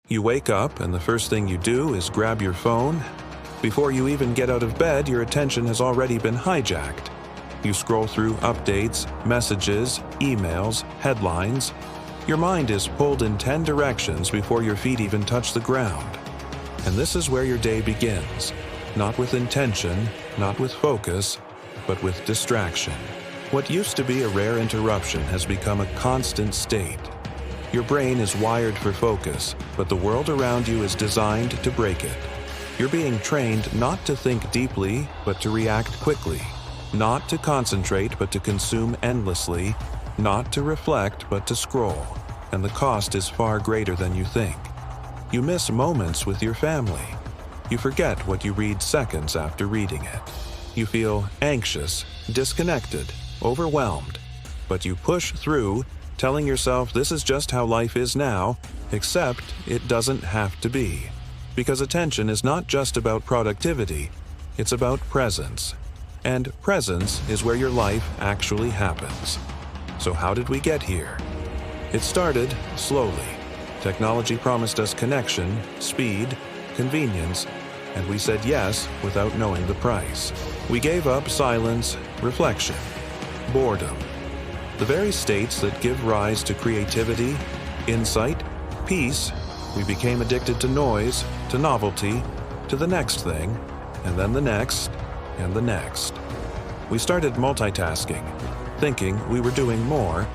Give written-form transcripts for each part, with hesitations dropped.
You wake up and the first thing you do is grab your phone. Before you even get out of bed, your attention has already been hijacked. You scroll through updates, messages, emails, headlines. Your mind is pulled in 10 directions before your feet even touch the ground. And this is where your day begins. Not with intention, not with focus, but with distraction. What used to be a rare interruption has become a constant state. Your brain is wired for focus, but the world around you is designed to break it. You're being trained not to think deeply, but to react quickly. Not to concentrate, but to consume endlessly. Not to reflect, but to scroll. And the cost is far greater than you think. You miss moments with your family. You forget what you read seconds after reading it. You feel anxious, disconnected, overwhelmed. But you push through, telling yourself this is just how life is now, except it doesn't have to be. Because attention is not just about productivity, it's about presence. And presence is where your life actually happens. So how did we get here? It started slowly. Technology promised us connection, speed, convenience, and we said yes without knowing the price. We gave up silence, reflection, boredom. The very states that give rise to creativity, insight, peace. We became addicted to noise, to novelty, to the next thing, and then the next, and the next. We started multitasking, thinking we were doing more,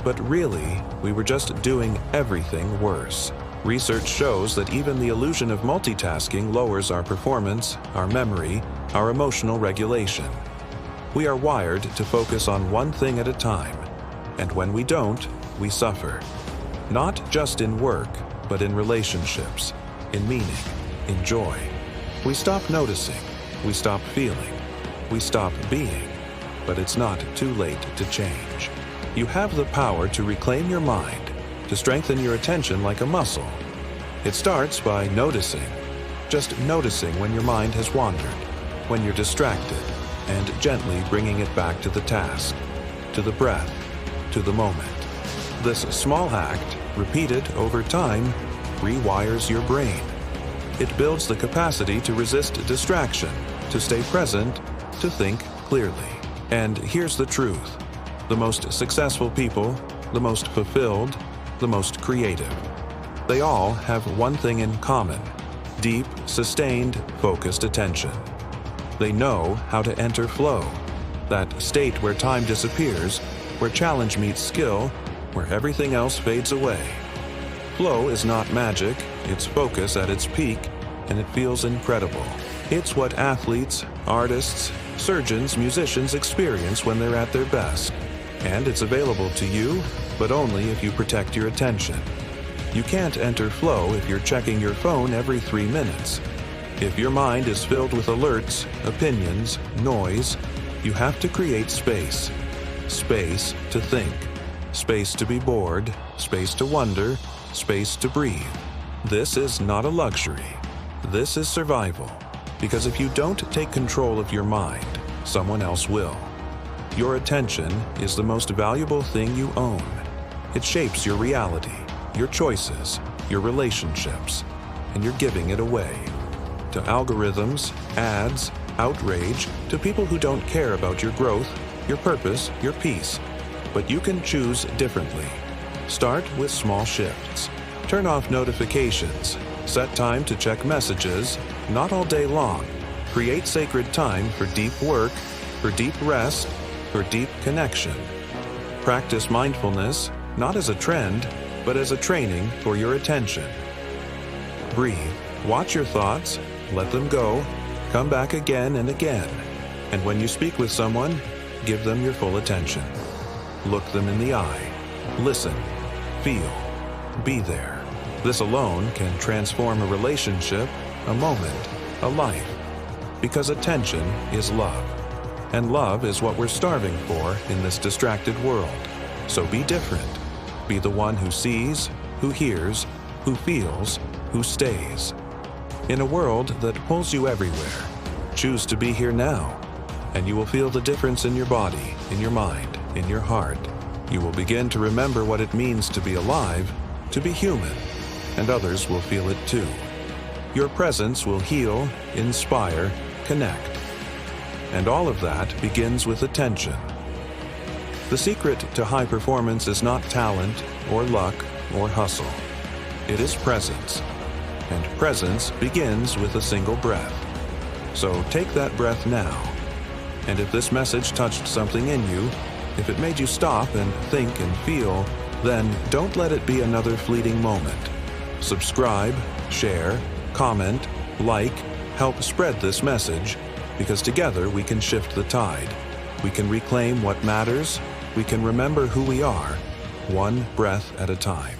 but really, we were just doing everything worse. Research shows that even the illusion of multitasking lowers our performance, our memory, our emotional regulation. We are wired to focus on one thing at a time, and when we don't, we suffer. Not just in work, but in relationships, in meaning, in joy. We stop noticing, we stop feeling, we stop being, but it's not too late to change. You have the power to reclaim your mind, to strengthen your attention like a muscle. It starts by noticing, just noticing when your mind has wandered, when you're distracted, and gently bringing it back to the task, to the breath, to the moment. This small act, repeated over time, rewires your brain. It builds the capacity to resist distraction, to stay present, to think clearly. And here's the truth. The most successful people, the most fulfilled, the most creative. They all have one thing in common: deep, sustained, focused attention. They know how to enter flow, that state where time disappears, where challenge meets skill, where everything else fades away. Flow is not magic, it's focus at its peak, and it feels incredible. It's what athletes, artists, surgeons, musicians experience when they're at their best. And it's available to you, but only if you protect your attention. You can't enter flow if you're checking your phone every 3 minutes. If your mind is filled with alerts, opinions, noise, you have to create space. Space to think. Space to be bored. Space to wonder. Space to breathe. This is not a luxury. This is survival. Because if you don't take control of your mind, someone else will. Your attention is the most valuable thing you own. It shapes your reality, your choices, your relationships, and you're giving it away. To algorithms, ads, outrage, to people who don't care about your growth, your purpose, your peace. But you can choose differently. Start with small shifts. Turn off notifications. Set time to check messages, not all day long. Create sacred time for deep work, for deep rest, for deep connection. Practice mindfulness, not as a trend, but as a training for your attention. Breathe. Watch your thoughts, let them go, come back again and again. And when you speak with someone, give them your full attention. Look them in the eye. Listen. Feel. Be there. This alone can transform a relationship, a moment, a life. Because attention is love. And love is what we're starving for in this distracted world. So be different. Be the one who sees, who hears, who feels, who stays. In a world that pulls you everywhere, choose to be here now, and you will feel the difference in your body, in your mind, in your heart. You will begin to remember what it means to be alive, to be human. and others will feel it too. Your presence will heal, inspire, connect. And all of that begins with attention. The secret to high performance is not talent or luck or hustle. It is presence. And presence begins with a single breath. So take that breath now. And if this message touched something in you, if it made you stop and think and feel, then don't let it be another fleeting moment. Subscribe, share, comment, like, help spread this message, because together we can shift the tide. We can reclaim what matters. We can remember who we are, one breath at a time.